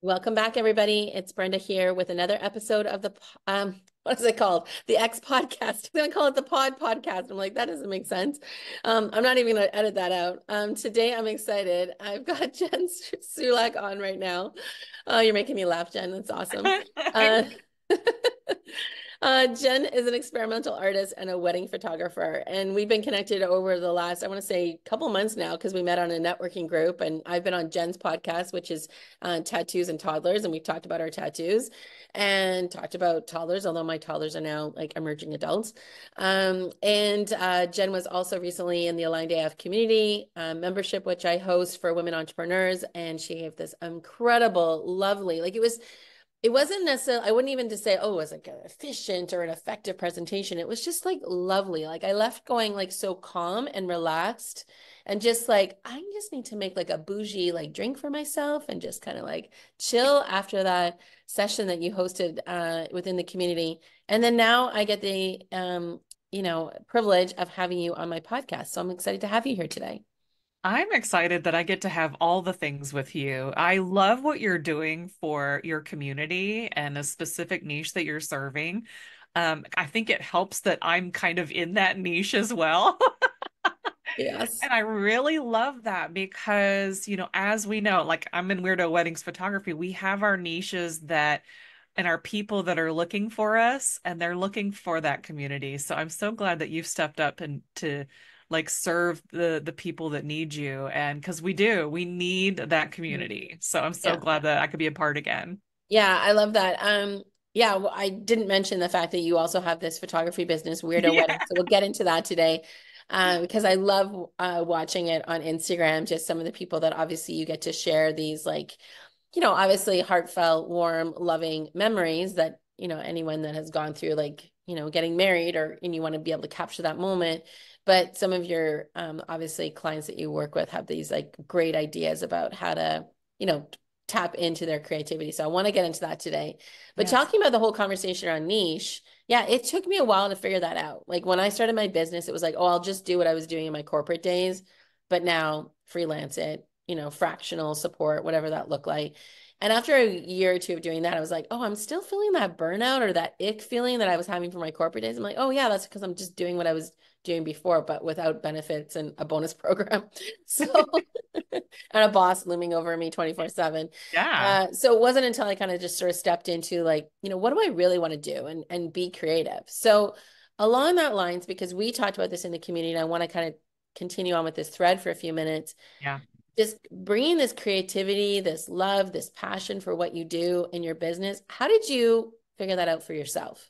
Welcome back, everybody. It's Brenda here with another episode of the what is it called? The X podcast. I'm gonna call it the Pod Podcast. I'm like, that doesn't make sense. I'm not even gonna edit that out. Today I'm excited. I've got Jen Sulak on right now. You're making me laugh, Jen. That's awesome. Uh, Jen is an experimental artist and a wedding photographer, and we've been connected over the last, I want to say, couple months now because we met on a networking group, and I've been on Jen's podcast, which is Tattoos and Toddlers, and we've talked about our tattoos and talked about toddlers, although my toddlers are now like emerging adults. And Jen was also recently in the Aligned AF community membership, which I host for women entrepreneurs, and she gave this incredible, lovely, like it wasn't necessarily, I wouldn't even just say, oh, it was like an efficient or an effective presentation. It was just like lovely. Like I left going like so calm and relaxed and just like, I just need to make like a bougie like drink for myself and just kind of like chill after that session that you hosted within the community. And then now I get the, privilege of having you on my podcast. So I'm excited to have you here today. I'm excited that I get to have all the things with you. I love what you're doing for your community and a specific niche that you're serving. I think it helps that I'm kind of in that niche as well. Yes. And I really love that because, as we know, like I'm in Weirdo Weddings Photography, we have our niches that and our people that are looking for us and they're looking for that community. So I'm so glad that you've stepped up and to like serve the people that need you. And because we need that community. So I'm so Yeah. glad that I could be a part again. Yeah, I love that. Yeah, well, I didn't mention the fact that you also have this photography business, Weirdo Yeah. Weddings. So we'll get into that today, because I love watching it on Instagram. Just some of the people that obviously you get to share these, like, obviously heartfelt, warm, loving memories that anyone that has gone through, like, getting married or and you want to be able to capture that moment. But some of your obviously clients that you work with have these like great ideas about how to, you know, tap into their creativity. So I want to get into that today. But Yes. talking about the whole conversation around niche, yeah, it took me a while to figure that out. Like when I started my business, it was like, oh, I'll just do what I was doing in my corporate days, but now freelance it, fractional support, whatever that looked like. And after a year or two of doing that, I was like, oh, I'm still feeling that burnout or that ick feeling that I was having for my corporate days. I'm like, oh, yeah, that's because I'm just doing what I was doing before, but without benefits and a bonus program. So, and a boss looming over me 24/7. Yeah. So it wasn't until I kind of just sort of stepped into like, what do I really want to do and be creative. So along that lines, because we talked about this in the community, and I want to kind of continue on with this thread for a few minutes, Yeah. just bringing this creativity, this love, this passion for what you do in your business. How did you figure that out for yourself?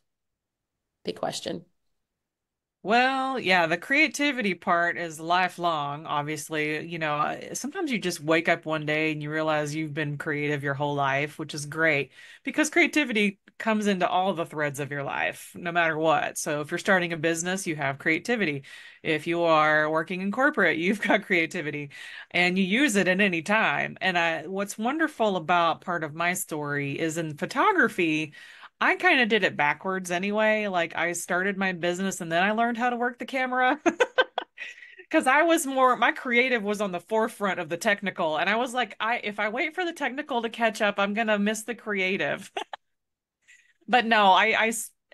Big question. Well, yeah, the creativity part is lifelong, obviously. Sometimes you just wake up one day and you realize you've been creative your whole life, which is great because creativity comes into all the threads of your life, no matter what. So if you're starting a business, you have creativity. If you are working in corporate, you've got creativity and you use it at any time. And what's wonderful about part of my story is in photography. I kind of did it backwards anyway. Like I started my business and then I learned how to work the camera because my creative was on the forefront of the technical. And I was like, if I wait for the technical to catch up, I'm gonna miss the creative. But no,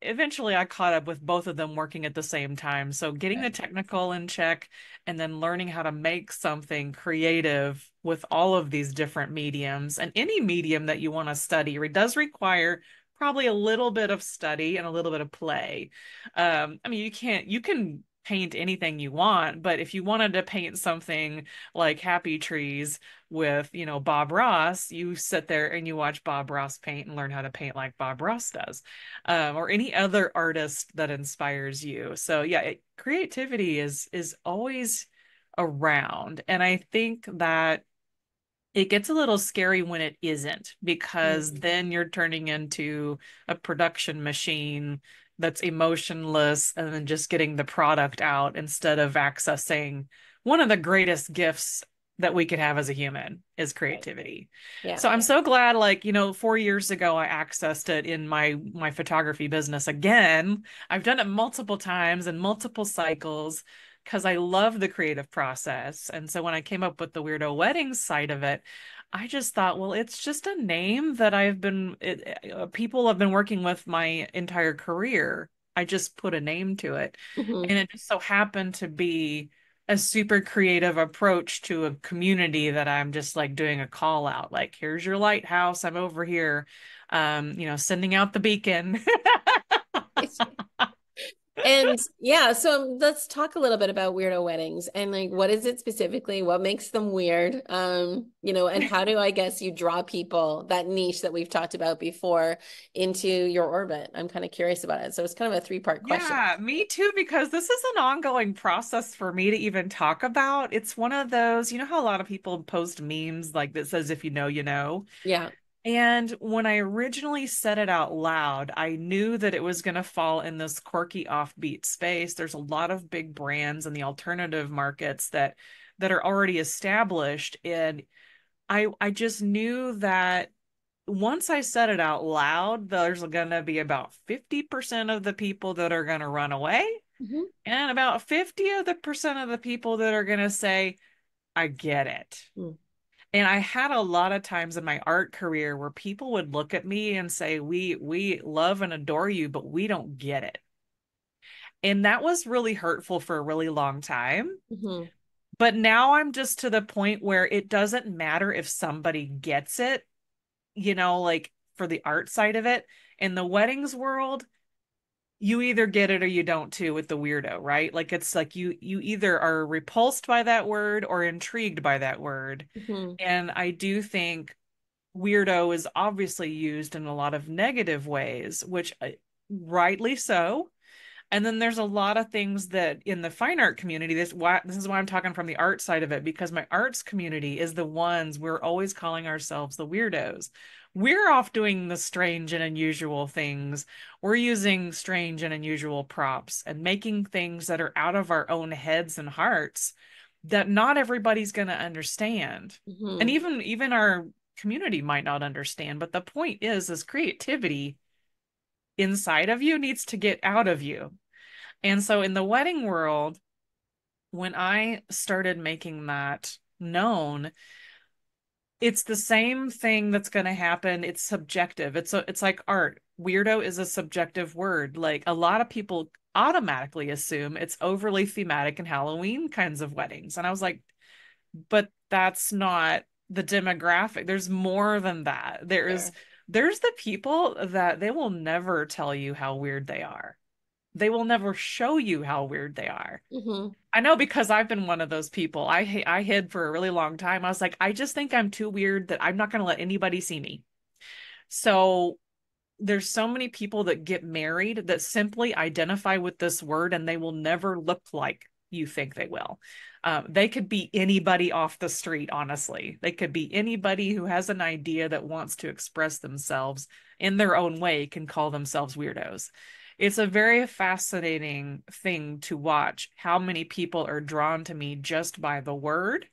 eventually I caught up with both of them working at the same time. So getting the technical in check and then learning how to make something creative with all of these different mediums and any medium that you want to study, it does require probably a little bit of study and a little bit of play. I mean, you can paint anything you want, but if you wanted to paint something like Happy Trees with, Bob Ross, you sit there and you watch Bob Ross paint and learn how to paint like Bob Ross does, or any other artist that inspires you. So yeah, creativity is always around, and I think that it gets a little scary when it isn't, because Mm. then you're turning into a production machine that's emotionless and then just getting the product out instead of accessing one of the greatest gifts that we could have as a human is Right. creativity. Yeah. So I'm so glad, like, 4 years ago I accessed it in my photography business again. I've done it multiple times and multiple cycles because I love the creative process. And so when I came up with the Weirdo Weddings side of it, I just thought, well, it's just a name that people have been working with my entire career. I just put a name to it. Hmm. And it just so happened to be a super creative approach to a community that I'm just like doing a call out, like, here's your lighthouse. I'm over here, sending out the beacon. And yeah, so let's talk a little bit about weirdo weddings and like what is it specifically? What makes them weird? And how do I guess you draw people, that niche that we've talked about before, into your orbit? I'm kind of curious about it. So it's kind of a three-part question. Yeah, me too, because this is an ongoing process for me to even talk about. It's one of those, you know how a lot of people post memes like that says, if you know, you know. Yeah. And when I originally said it out loud, I knew that it was going to fall in this quirky offbeat space. There's a lot of big brands in the alternative markets that are already established. And I just knew that once I said it out loud, there's going to be about 50% of the people that are going to run away Hmm. and about 50 of the percent of the people that are going to say, I get it. And I had a lot of times in my art career where people would look at me and say, we love and adore you, but we don't get it. And that was really hurtful for a really long time. Hmm. But now I'm just to the point where it doesn't matter if somebody gets it, like for the art side of it. In the weddings world, you either get it or you don't too with the weirdo, right? Like it's like you either are repulsed by that word or intrigued by that word. Hmm. And I do think weirdo is obviously used in a lot of negative ways, which rightly so. And then there's a lot of things that in the fine art community, this is why I'm talking from the art side of it, because my arts community is the ones we're always calling ourselves the weirdos. We're off doing the strange and unusual things. We're using strange and unusual props and making things that are out of our own heads and hearts that not everybody's going to understand. And Hmm. even our community might not understand. But the point is creativity inside of you needs to get out of you. And so in the wedding world, when I started making that known, it's the same thing that's going to happen. It's subjective. It's like art. Weirdo is a subjective word. Like a lot of people automatically assume it's overly thematic and Halloween kinds of weddings. And I was like, but that's not the demographic. There's more than that. Sure. There's the people that they will never tell you how weird they are. They will never show you how weird they are. Hmm. I know because I've been one of those people. I hid for a really long time. I was like, I just think I'm too weird that I'm not going to let anybody see me. So there's so many people that get married that simply identify with this word and they will never look like you think they will. They could be anybody off the street, honestly. They could be anybody who has an idea that wants to express themselves in their own way, can call themselves weirdos. It's a very fascinating thing to watch how many people are drawn to me just by the word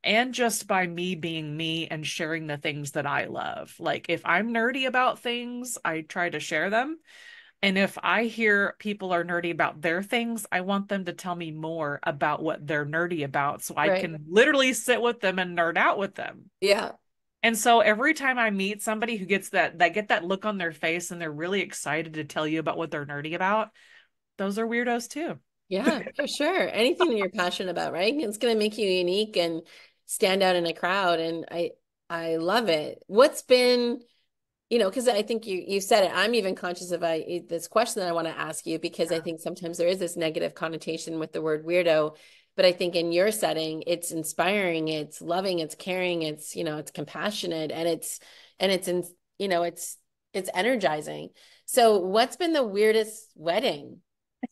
and just by me being me and sharing the things that I love. Like if I'm nerdy about things, I try to share them. And if I hear people are nerdy about their things, I want them to tell me more about what they're nerdy about so I Right. can literally sit with them and nerd out with them. Yeah. And so every time I meet somebody who gets that look on their face and they're really excited to tell you about what they're nerdy about, those are weirdos too. Yeah, for sure. Anything that you're passionate about, right? It's going to make you unique and stand out in a crowd. And I love it. What's been, because I think you said it. I'm even conscious of this question that I want to ask you because I think sometimes there is this negative connotation with the word weirdo. But I think in your setting, it's inspiring, it's loving, it's caring, it's compassionate, and it's energizing. So what's been the weirdest wedding?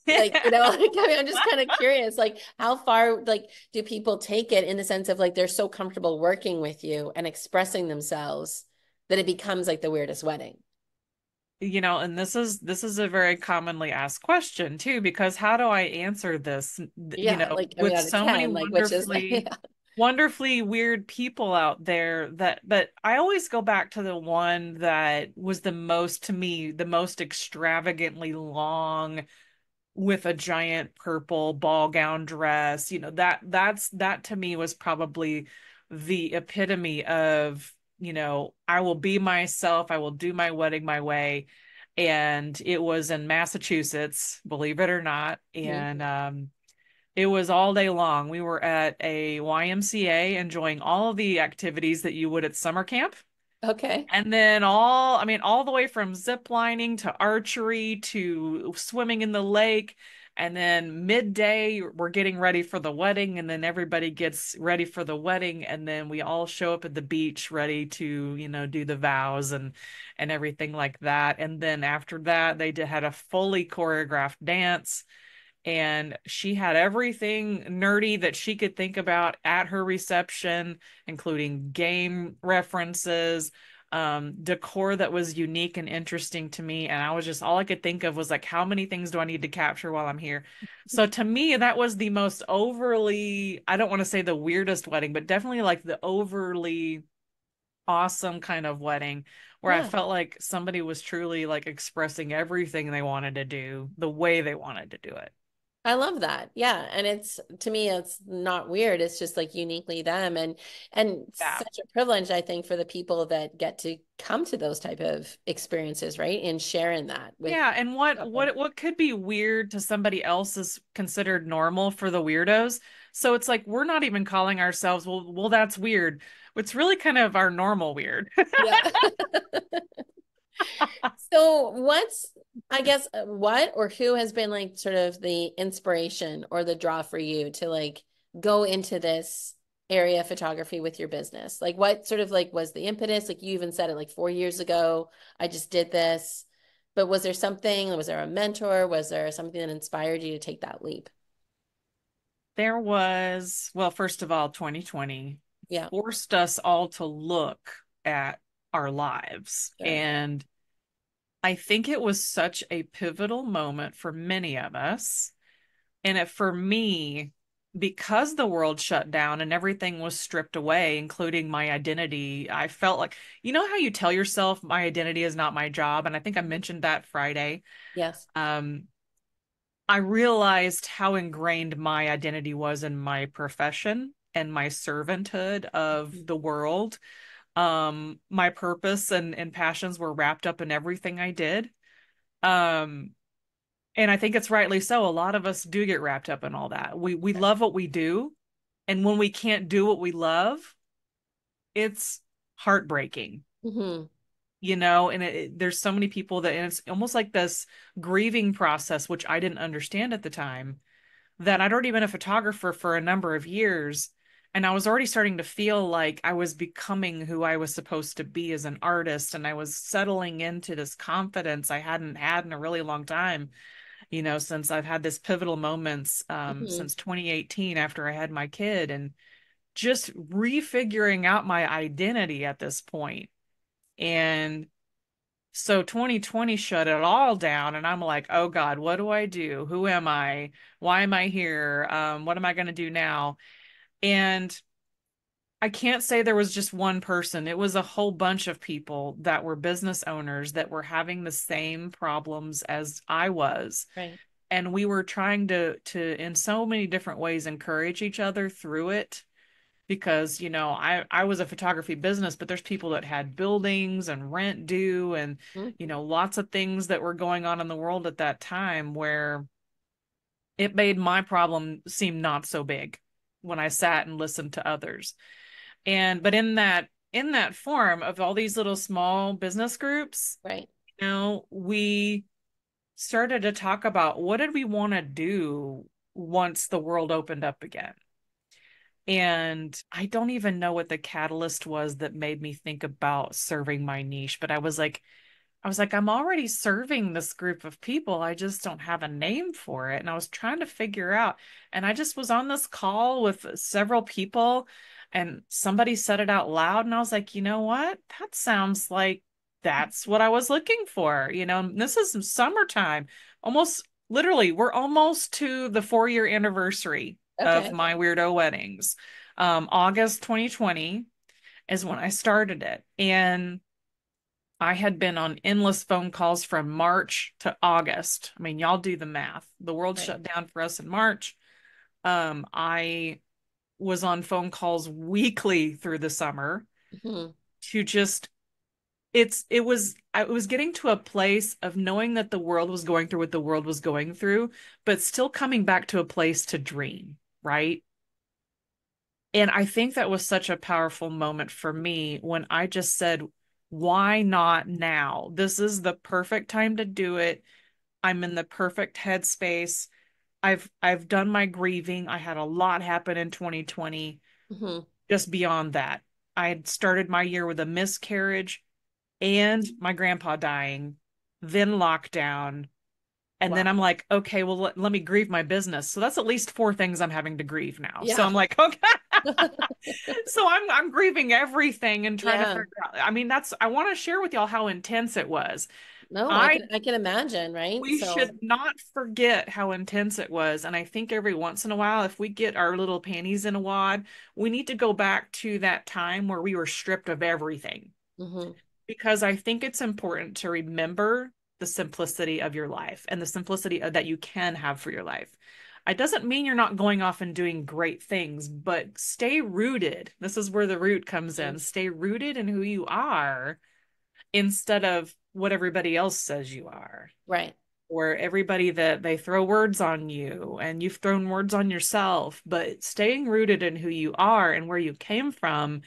Like, like, I mean, I'm just kind of curious, like, how far, like, do people take it in the sense of like they're so comfortable working with you and expressing themselves that it becomes like the weirdest wedding? And this is a very commonly asked question too, because how do I answer this, Yeah, like, I mean, with out of so many 10, like, which is, wonderfully, yeah. wonderfully weird people out there but I always go back to the one that was the most, to me, the most extravagantly long with a giant purple ball gown dress. That to me was probably the epitome of, I will be myself, I will do my wedding my way. And it was in Massachusetts, believe it or not. Mhm. And it was all day long. We were at a YMCA enjoying all of the activities that you would at summer camp. Okay. And then all the way from zip lining to archery to swimming in the lake. And then midday, we're getting ready for the wedding. And then everybody gets ready for the wedding. And then we all show up at the beach ready to, do the vows and everything like that. And then after that, had a fully choreographed dance, and she had everything nerdy that she could think about at her reception, including game references, decor that was unique and interesting to me. And I was just, all I could think of was like, how many things do I need to capture while I'm here? So to me, that was the most overly, I don't want to say the weirdest wedding, but definitely like the overly awesome kind of wedding where I Yeah. felt like somebody was truly like expressing everything they wanted to do the way they wanted to do it. I love that. Yeah. And it's to me, it's not weird. It's just like uniquely them and Yeah. such a privilege, I think, for the people that get to come to those type of experiences, right? And sharing that with Yeah, and what couple. what what could be weird to somebody else is considered normal for the weirdos. So it's like we're not even calling ourselves, well, that's weird. It's really kind of our normal weird. Yeah. So I guess, what or who has been like sort of the inspiration or the draw for you to like go into this area of photography with your business? Like what sort of like was the impetus? Like you even said it like 4 years ago, I just did this. But was there something, was there a mentor? Was there something that inspired you to take that leap? There was, well, first of all, 2020 Yeah, forced us all to look at our lives. sure. And I think it was such a pivotal moment for many of us. And for me, because the world shut down and everything was stripped away, including my identity, I felt like, how you tell yourself my identity is not my job? And I think I Mhm. mentioned that Friday. Yes. Um, I realized how ingrained my identity was in my profession and my servanthood of Mhm. the world. My purpose and passions were wrapped up in everything I did. Um, And I think it's rightly so. A lot of us do get wrapped up in all that. We love what we do, and when we can't do what we love, it's heartbreaking, Hmm. and there's so many people and it's almost like this grieving process, which I didn't understand at the time, that I'd already been a photographer for a number of years, and I was already starting to feel like I was becoming who I was supposed to be as an artist, and I was settling into this confidence I hadn't had in a really long time, since I've had this pivotal moments Hmm. since 2018 after I had my kid, and just refiguring out my identity at this point. And so 2020 shut it all down, and I'm like, oh God, what do I do? Who am I? Why am I here? What am I going to do now? And I can't say there was just one person. It was a whole bunch of people that were business owners that were having the same problems as I was, Right. and we were trying to in so many different ways encourage each other through it, because I was a photography business, but there's people that had buildings and rent due, and Hmm. lots of things that were going on in the world at that time where it made my problem seem not so big when I sat and listened to others. And but in that form of all these little small business groups, Right. we started to talk about what did we want to do once the world opened up again. And I don't even know what the catalyst was that made me think about serving my niche, but I was like, I'm already serving this group of people. I just don't have a name for it. And I was trying to figure out, and I just was on this call with several people, and somebody said it out loud. And I was like, you know what? That sounds like that's what I was looking for. And this is summertime. Almost literally, we're almost to the 4-year anniversary of Okay. my Weirdo Weddings. August 2020 is when I started it. And I had been on endless phone calls from March to August. I mean, y'all do the math. The world Right. shut down for us in March. I was on phone calls weekly through the summer Hmm. to just I was getting to a place of knowing that the world was going through what the world was going through, but still coming back to a place to dream, right? And I think that was such a powerful moment for me when I just said, why not now? This is the perfect time to do it. I'm in the perfect headspace. I've done my grieving. I had a lot happen in 2020. Hmm. Just beyond that, I had started my year with a miscarriage and my grandpa dying, then lockdown. And then Wow. I'm like, okay, well, let me grieve my business. So that's at least four things I'm having to grieve now. So Yeah. I'm like, okay. So I'm grieving everything and trying to Yeah. figure out. I mean, I want to share with y'all how intense it was. No, I I can imagine, right? We So, should not forget how intense it was. And I think every once in a while, if we get our little panties in a wad, we need to go back to that time where we were stripped of everything. hmm. Because I think it's important to remember the simplicity of your life and the simplicity that you can have for your life. It doesn't mean you're not going off and doing great things, but stay rooted. This is where the root comes Hmm. in. Stay rooted in who you are instead of what everybody else says you are, Right. or everybody that they throw words on you and you've thrown words on yourself. But staying rooted in who you are and where you came from,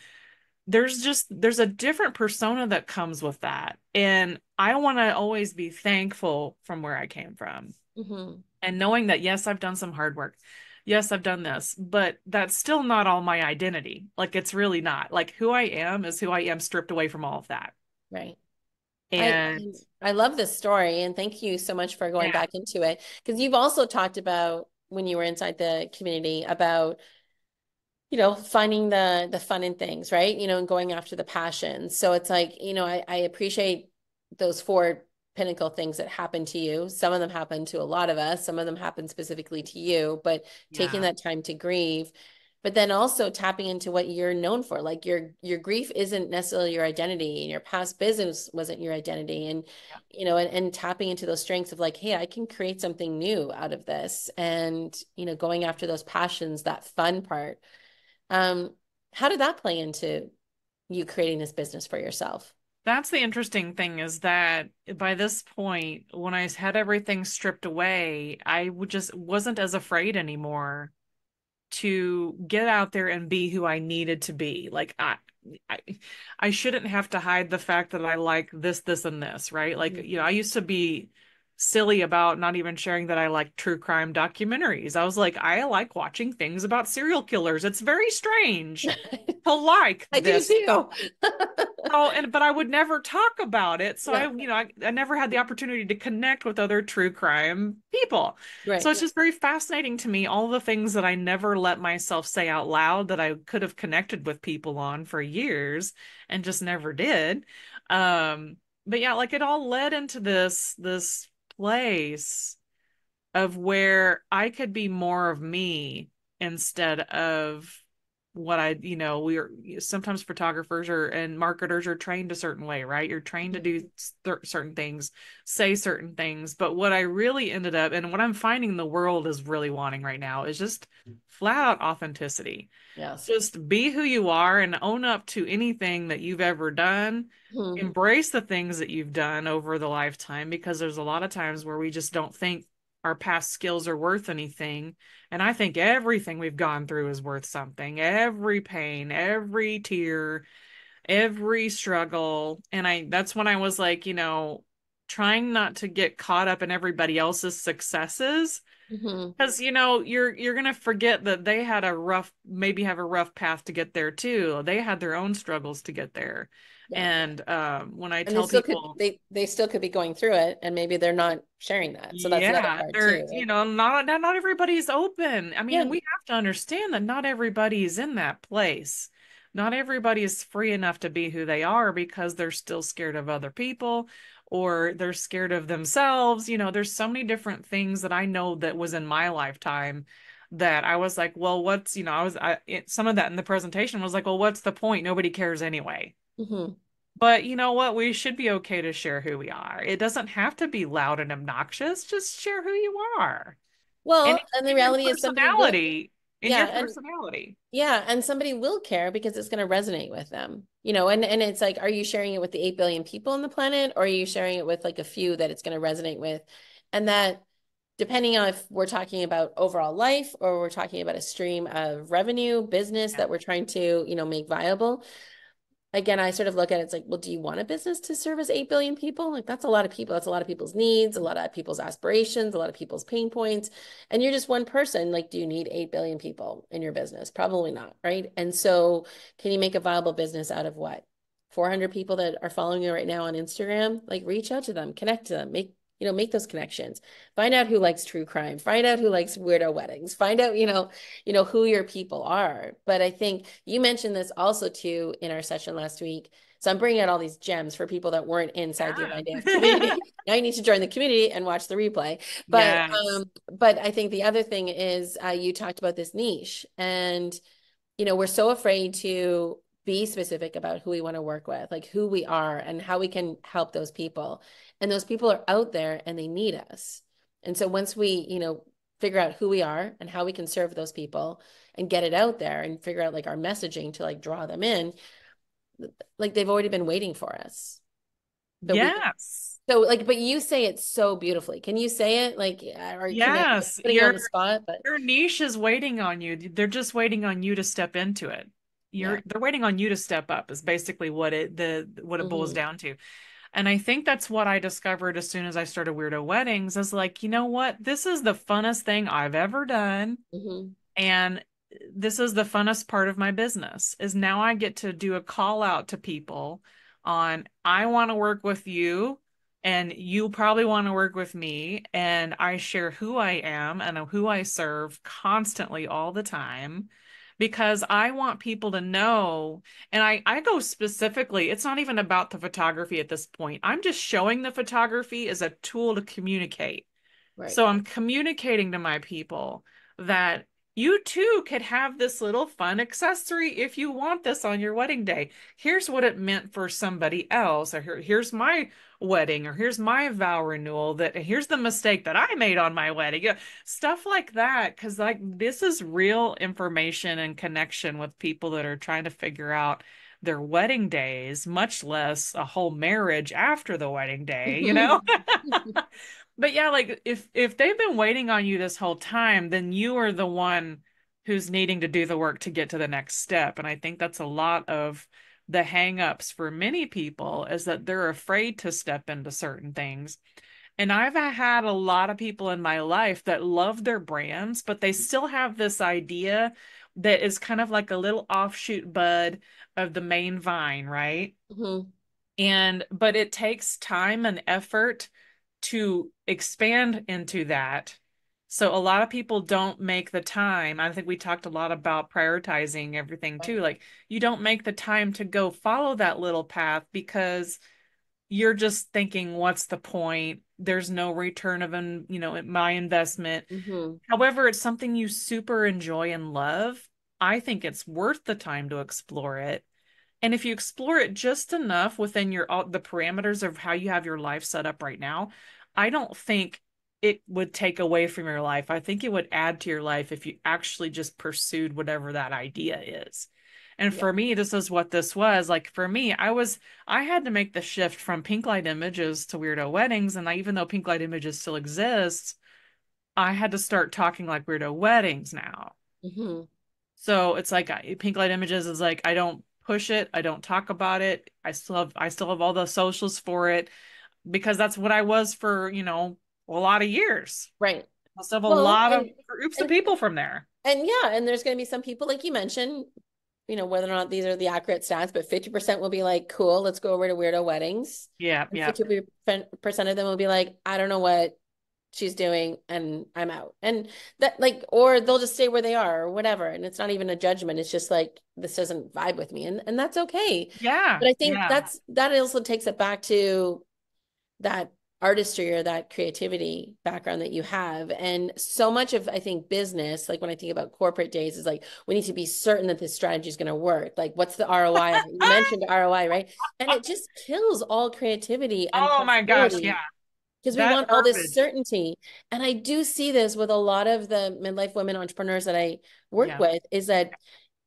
there's a different persona that comes with that. And I want to always be thankful from where I came from Hmm. and knowing that, yes, I've done some hard work. Yes, I've done this, but that's still not all my identity. Like, it's really not. Like, who I am is who I am, stripped away from all of that. Right. I And I love this story, and thank you so much for going yeah, back into it, because you've also talked about when you were inside the community about, finding the fun in things, right? And going after the passions. So it's like, I appreciate those four pinnacle things that happen to you. Some of them happen to a lot of us, some of them happen specifically to you, but taking yeah, that time to grieve, but then also tapping into what you're known for. Like your grief isn't necessarily your identity, and your past business wasn't your identity. And yeah. and tapping into those strengths of like, hey, I can create something new out of this. And going after those passions, that fun part. um, how did that play into you creating this business for yourself? That's the interesting thing is that by this point, when I had everything stripped away, I would just wasn't as afraid anymore to get out there and be who I needed to be. I, I shouldn't have to hide the fact that I like this, and this, right? Like, Mhm. I used to be silly about not even sharing that I like true crime documentaries. I was like, I like watching things about serial killers. It's very strange to like I do this. too. Oh, but I would never talk about it. So Yeah, I never had the opportunity to connect with other true crime people. So right. it's just very fascinating to me, all the things that I never let myself say out loud that I could have connected with people on for years and just never did. Um, but yeah, like it all led into this place of where I could be more of me instead of what we are sometimes photographers and marketers are trained a certain way, right? You're trained to Mhm. do certain things, say certain things. But what I really ended up and what I'm finding the world is really wanting right now is just flat out authenticity. Yes. Just be who you are and own up to anything that you've ever done. Mhm. Embrace the things that you've done over the lifetime because there's a lot of times where we just don't think our past skills are worth anything. And I think everything we've gone through is worth something. Every pain, every tear, every struggle. And that's when I was like, trying not to get caught up in everybody else's successes. Mhm. Because you're gonna forget that they had maybe have a rough path to get there too. They had their own struggles to get there. Yeah. And when I And they tell still could people, they still could be going through it, and maybe they're not sharing that. So that's the other yeah, part they're, too. Like, not everybody's open. I mean, yeah. we have to understand that not everybody is in that place. Not everybody is free enough to be who they are because they're still scared of other people or they're scared of themselves. There's so many different things that I know that was in my lifetime that I was like, well, some of that in the presentation was like, well, what's the point? Nobody cares anyway. Hmm. But you know what? We should be okay to share who we are. It doesn't have to be loud and obnoxious. Just share who you are. And Well, and the in your reality is some people will. personality. in your Yeah. And personality. yeah, and somebody will care because it's going to resonate with them. And it's like, are you sharing it with the 8 billion people on the planet, or are you sharing it with like a few that it's going to resonate with? And that, depending on if we're talking about overall life or we're talking about a stream of revenue, business Yeah. that we're trying to, make viable, again, I sort of look at it, it's like, well, do you want a business to service 8 billion people? Like, that's a lot of people. That's a lot of people's needs, a lot of people's aspirations, a lot of people's pain points. And you're just one person. Like, do you need 8 billion people in your business? Probably not, right? And so, can you make a viable business out of what? 400 people that are following you right now on Instagram? Like, reach out to them, connect to them, make those connections. Find out who likes true crime. Find out who likes weirdo weddings. Find out, who your people are. But I think you mentioned this also too in our session last week. So I'm bringing out all these gems for people that weren't inside the Aligned AF Yeah. community. Now you need to join the community and watch the replay. But Yes. but I think the other thing is you talked about this niche, and we're so afraid to be specific about who we want to work with, like who we are and how we can help those people. And those people are out there and they need us. And so once we, figure out who we are and how we can serve those people and get it out there and figure out like our messaging to like draw them in, like they've already been waiting for us. But we Yes. so like but you say it so beautifully. Can you say it like or can I Yes. putting you on the spot? But Your niche is waiting on you. They're just waiting on you to step into it. yeah. They're waiting on you to step up is basically what it boils Hmm. down to. And I think that's what I discovered as soon as I started Weirdo Weddings is like, you know what? This is the funnest thing I've ever done. Hmm. And this is the funnest part of my business is now I get to do a call out to people on I want to work with you and you probably want to work with me and I share who I am and who I serve constantly all the time because I want people to know and I go specifically it's not even about the photography at this point. I'm just showing the photography as a tool to communicate. Right. So I'm communicating to my people that you too could have this little fun accessory if you want this on your wedding day. Here's what it meant for somebody else, or here's my wedding, or here's my vow renewal, that here's the mistake that I made on my wedding. Stuff like that. Because like this is real information and connection with people that are trying to figure out their wedding days, much less a whole marriage after the wedding day. But yeah, like if they've been waiting on you this whole time, then you are the one who's needing to do the work to get to the next step. And I think that's a lot of the hangups for many people is that they're afraid to step into certain things. And I've had a lot of people in my life that love their brands, but they still have this idea that is kind of like a little offshoot bud of the main vine, right? Hmm. But it takes time and effort to expand into that. So a lot of people don't make the time. I think we talked a lot about prioritizing everything too. Right. Like you don't make the time to go follow that little path because you're just thinking, what's the point? There's no return of my investment. Hmm. However, it's something you super enjoy and love. I think it's worth the time to explore it. And if you explore it just enough within the parameters of how you have your life set up right now, I don't think it would take away from your life. I think it would add to your life if you actually just pursued whatever that idea is. And Yeah. for me, this is what this was. Like for me, I had to make the shift from Pink Light Images to Weirdo Weddings. And even though Pink Light Images still exists, I had to start talking like Weirdo Weddings now. Hmm. So it's like Pink Light Images is like I don't push it, I don't talk about it. I still have all the socials for it because that's what I was for, a lot of years. Right. I still have a Well, lot of and groups of and people from there. and yeah, and there's going to be some people like you mentioned, whether or not these are the accurate stats, but 50% will be like, cool, let's go over to Weirdo Weddings. Yeah, And yeah. 50% of them will be like, I don't know what she's doing and I'm out. And that like, or they'll just stay where they are or whatever. And it's not even a judgment. It's just like, this doesn't vibe with me. And that's okay. Yeah, But I think yeah. that also takes it back to that artistry or that creativity background that you have. And so much of, I think, business, like when I think about corporate days, is like, we need to be certain that this strategy is going to work. Like, what's the ROI of it? You mentioned ROI, right? And it just kills all creativity and Oh my gosh, yeah. possibility because we That want all this verbiage. certainty. And I do see this with a lot of the midlife women entrepreneurs that I work Yeah. with, is that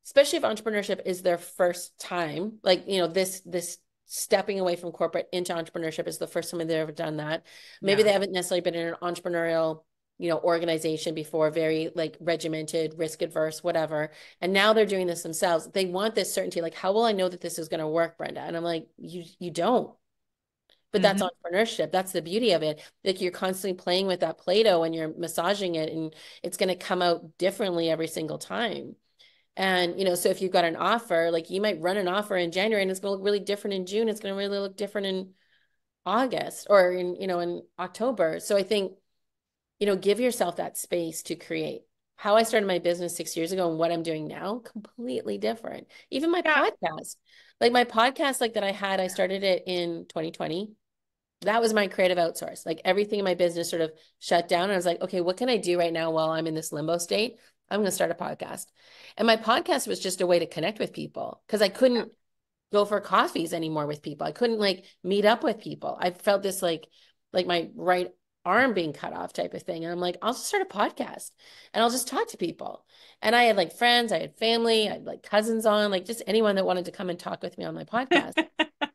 especially if entrepreneurship is their first time, like, this stepping away from corporate into entrepreneurship is the first time they've ever done that. Maybe Yeah. they haven't necessarily been in an entrepreneurial, organization before, very like regimented, risk adverse, whatever. And now they're doing this themselves. They want this certainty. Like, how will I know that this is going to work, Brenda? And I'm like, you don't. But that's Hmm. entrepreneurship. That's the beauty of it. Like, you're constantly playing with that Play-Doh and you're massaging it, and it's going to come out differently every single time. And, so if you've got an offer, like, you might run an offer in January and it's going to look really different in June. It's going to really look different in August, or in October. So I think, give yourself that space to create. How I started my business 6 years ago and what I'm doing now, completely different. Even my Yeah. podcast, like my podcast, like that I started it in 2020. That was my creative outsource. Like, everything in my business sort of shut down. And I was like, okay, what can I do right now while I'm in this limbo state? I'm going to start a podcast. And my podcast was just a way to connect with people, because I couldn't go for coffees anymore with people. I couldn't like meet up with people. I felt this like my right arm being cut off type of thing. And I'm like, I'll just start a podcast and I'll just talk to people. And I had like friends, I had family, I had like cousins on, like just anyone that wanted to come and talk with me on my podcast.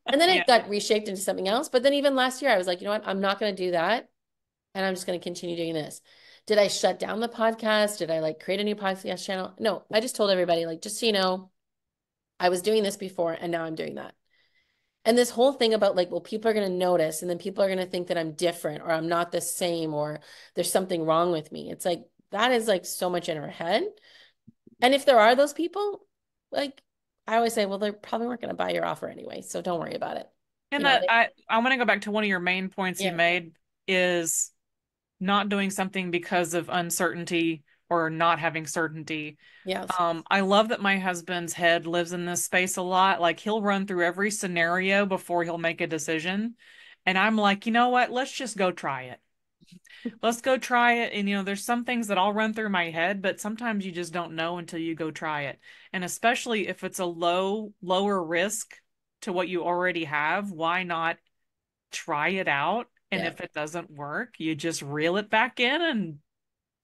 And then Yeah. it got reshaped into something else. But then even last year, I was like, you know what? I'm not going to do that. And I'm just going to continue doing this. Did I shut down the podcast? Did I like create a new podcast channel? No, I just told everybody, like, just so you know, I was doing this before and now I'm doing that. And this whole thing about like, well, people are going to notice and then people are going to think that I'm different or I'm not the same or there's something wrong with me. It's like, that is like so much in our head. And if there are those people, like, I always say, well, they probably weren't going to buy your offer anyway. So don't worry about it. And that They, I want to go back to one of your main points you yeah. made is not doing something because of uncertainty or not having certainty. Yes. I love that my husband's head lives in this space a lot. Like, he'll run through every scenario before he'll make a decision. And I'm like, you know what? Let's just go try it. Let's go try it. And, there's some things that I'll run through my head, but sometimes you just don't know until you go try it. And especially if it's a lower risk to what you already have, why not try it out? And Yeah. if it doesn't work, you just reel it back in and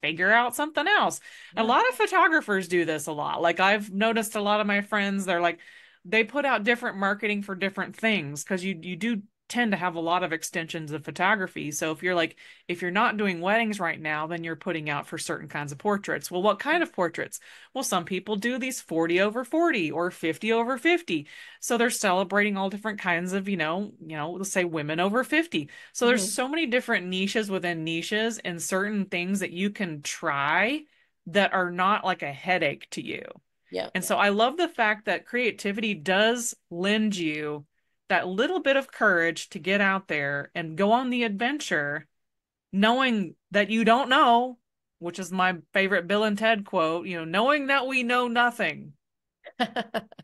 figure out something else. A Yeah. lot of photographers do this a lot. Like, I've noticed a lot of my friends, they're like, they put out different marketing for different things because you do tend to have a lot of extensions of photography. So if you're not doing weddings right now, then you're putting out for certain kinds of portraits. Well, what kind of portraits? Well, some people do these 40 over 40 or 50 over 50. So they're celebrating all different kinds of, let's say women over 50. So there's Hmm. so many different niches within niches and certain things that you can try that are not like a headache to you. Yeah. And so I love the fact that creativity does lend you that little bit of courage to get out there and go on the adventure, knowing that you don't know, which is my favorite Bill and Ted quote, knowing that we know nothing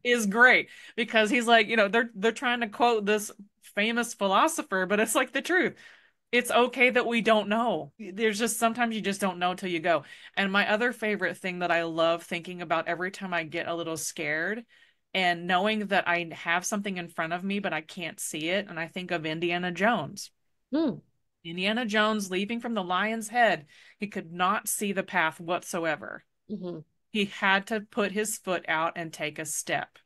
is great because he's like, they're trying to quote this famous philosopher, but it's like the truth. It's okay that we don't know. There's just sometimes you just don't know till you go. And my other favorite thing that I love thinking about every time I get a little scared and knowing that I have something in front of me, but I can't see it. And I think of Indiana Jones. Hmm. Indiana Jones leaping from the lion's head. He could not see the path whatsoever. Hmm. He had to put his foot out and take a step.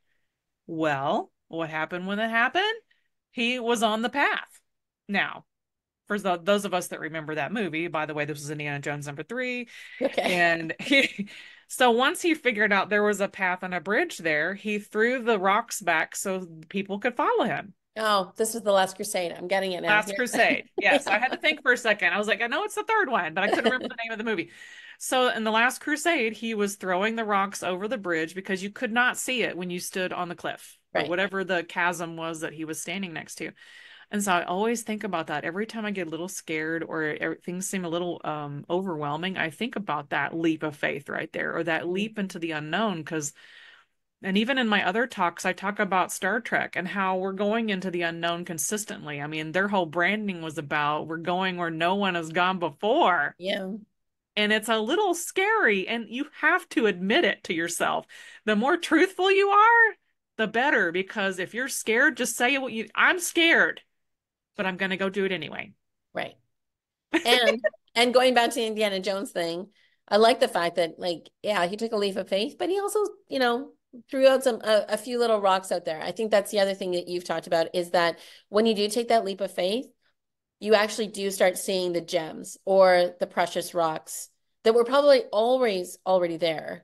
Well, what happened when it happened? He was on the path. Now, for those of us that remember that movie, by the way, this was Indiana Jones #3. Okay. And so once he figured out there was a path and a bridge there, he threw the rocks back so people could follow him. Oh, this was the Last Crusade. I'm getting it now. Last Yeah. Crusade. Yes, I had to think for a second. I was like, I know it's the third one, but I couldn't remember the name of the movie. So in the Last Crusade, he was throwing the rocks over the bridge because you could not see it when you stood on the cliff or Right. whatever the chasm was that he was standing next to. And so I always think about that every time I get a little scared or things seem a little overwhelming. I think about that leap of faith right there or that Mhm. leap into the unknown because and even in my other talks, I talk about Star Trek and how we're going into the unknown consistently. I mean, their whole branding was about we're going where no one has gone before. Yeah. And it's a little scary, and you have to admit it to yourself. The more truthful you are, the better, because if you're scared, just say I'm scared, but I'm going to go do it anyway. Right. And and going back to the Indiana Jones thing, I like the fact that like, yeah, he took a leap of faith, but he also, threw out a few little rocks out there. I think that's the other thing that you've talked about is that when you do take that leap of faith, you actually do start seeing the gems or the precious rocks that were probably always already there.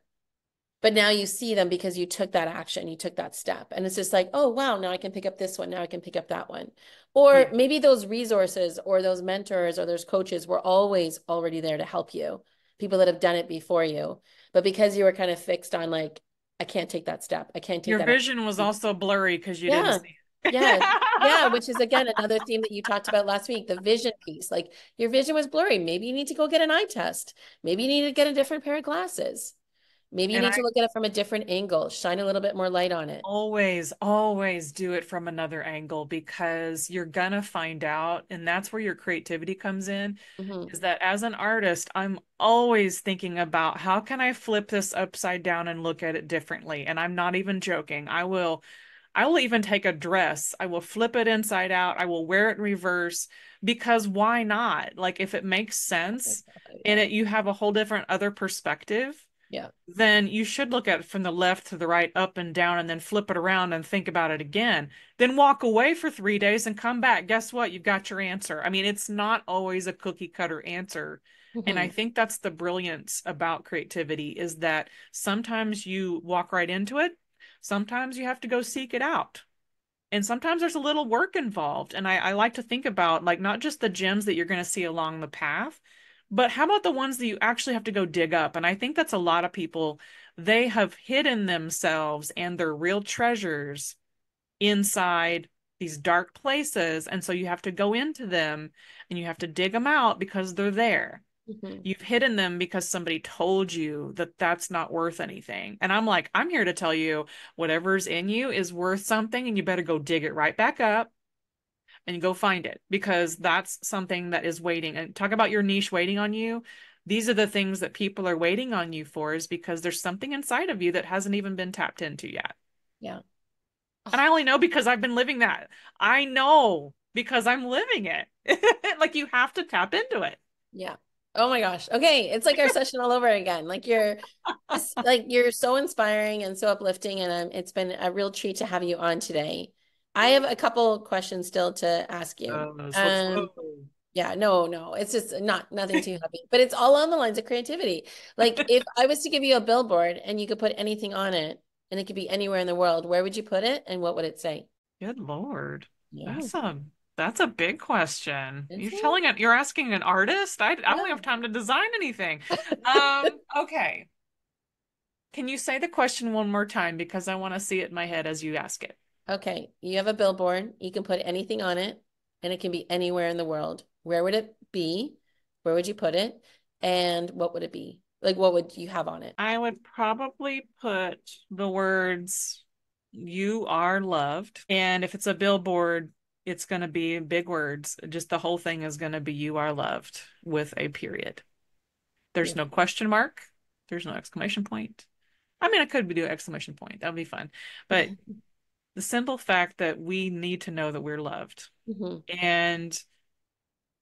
But now you see them because you took that action, you took that step. And it's just like, oh, wow, now I can pick up this one. Now I can pick up that one. Or Yeah. maybe those resources or those mentors or those coaches were always already there to help you, people that have done it before you. But because you were kind of fixed on like, I can't take that step, I can't take Your that vision was action. also blurry because you didn't Yeah. see Yeah. Yeah. it. Which is again another theme that you talked about last week, the vision piece. Like your vision was blurry. Maybe you need to go get an eye test. Maybe you need to get a different pair of glasses. Maybe you And need to I look at it from a different angle, shine a little bit more light on it. always, always do it from another angle because you're gonna find out, and that's where your creativity comes in, Hmm. is that as an artist, I'm always thinking about how can I flip this upside down and look at it differently. And I'm not even joking. I will even take a dress. I will flip it inside out. I will wear it in reverse because why not? Like if it makes sense and Yeah. you have a whole different other perspective, Yeah. then you should look at it from the left to the right, up and down, and then flip it around and think about it again. Then walk away for 3 days and come back. Guess what? You've got your answer. I mean, it's not always a cookie cutter answer. And I Hmm. think that's the brilliance about creativity is that sometimes you walk right into it. Sometimes you have to go seek it out. And sometimes there's a little work involved. And I like to think about like not just the gems that you're going to see along the path, but how about the ones that you actually have to go dig up? And I think that's a lot of people, they have hidden themselves and their real treasures inside these dark places. And so you have to go into them and you have to dig them out because they're there. Hmm. You've hidden them because somebody told you that that's not worth anything. And I'm like, I'm here to tell you whatever's in you is worth something and you better go dig it right back up and go find it because that's something that is waiting. And talk about your niche waiting on you. These are the things that people are waiting on you for is because there's something inside of you that hasn't even been tapped into yet. Yeah. And I only know because I've been living that. I know because I'm living it. Like you have to tap into it. Yeah. Oh my gosh. Okay. It's like our session all over again. Like you're so inspiring and so uplifting. And it's been a real treat to have you on today. I have a couple questions still to ask you. Let's go. Yeah, no, no, it's just nothing too heavy, but it's all on the lines of creativity. Like if I was to give you a billboard and you could put anything on it and it could be anywhere in the world, where would you put it and what would it say? Good Lord. Yeah. That's a big question. Is it? You're asking an artist? I don't have Yeah. time to design anything. Okay. Can you say the question one more time because I want to see it in my head as you ask it? Okay, you have a billboard. You can put anything on it, and it can be anywhere in the world. Where would it be? Where would you put it? And what would it be? Like, what would you have on it? I would probably put the words "You are loved." And if it's a billboard, it's going to be big words. Just the whole thing is going to be "You are loved" with a period. There's no Beautiful. question mark. There's no exclamation point. I mean, I could do an exclamation point. That would be fun. But the simple fact that we need to know that we're loved. Hmm. And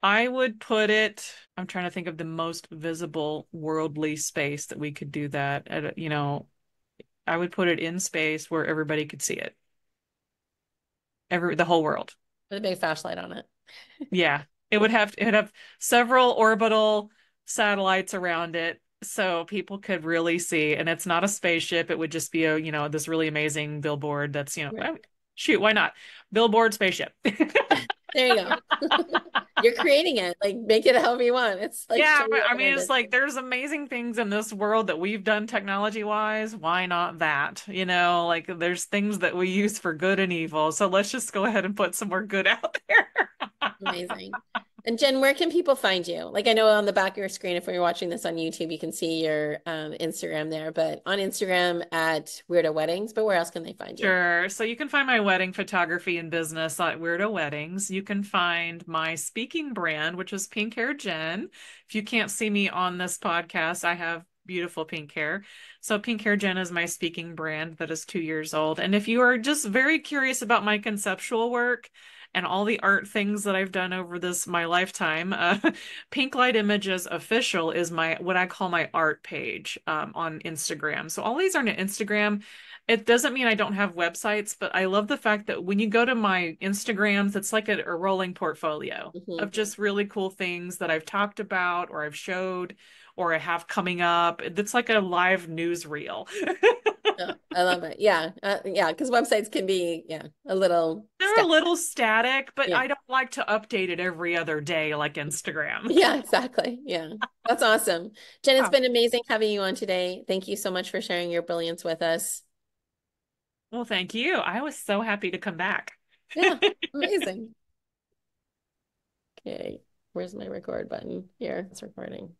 I would put it, I'm trying to think of the most visible worldly space that we could do that at, I would put it in space where everybody could see it. The whole world. With a big flashlight on it. Yeah. It would have several orbital satellites around it so people could really see. And it's not a spaceship. It would just be this really amazing billboard that's, Right. shoot, why not? Billboard spaceship. There you go. You're creating it. Like, make it however you want. It's like Yeah, totally but I mean, it's open-ended. like there's amazing things in this world that we've done technology wise. Why not that? Like there's things that we use for good and evil. So let's just go ahead and put some more good out there. Amazing. And Jen, where can people find you? Like I know on the back of your screen, if you're watching this on YouTube, you can see your Instagram there, but on Instagram at Weirdo Weddings, but where else can they find you? Sure. So you can find my wedding photography and business at Weirdo Weddings. You can find my speaking brand, which is Pink Hair Jen. If you can't see me on this podcast, I have beautiful pink hair. So Pink Hair Jen is my speaking brand that is 2 years old. And if you are just very curious about my conceptual work and all the art things that I've done over this my lifetime. Pink Light Images Official is my what I call my art page on Instagram. So all these are on Instagram. It doesn't mean I don't have websites, but I love the fact that when you go to my Instagrams, it's like a rolling portfolio Mhm. of just really cool things that I've talked about or I've showed or I have coming up. It's like a live newsreel. Yeah, I love it. Yeah. Yeah. Because websites can be, yeah, a little They're a static. little static, but Yeah. I don't like to update it every other day like Instagram. Yeah, exactly. Yeah. That's awesome. Jen, it's Yeah. been amazing having you on today. Thank you so much for sharing your brilliance with us. Well, thank you. I was so happy to come back. Yeah. Amazing. Okay. Where's my record button? Here, it's recording.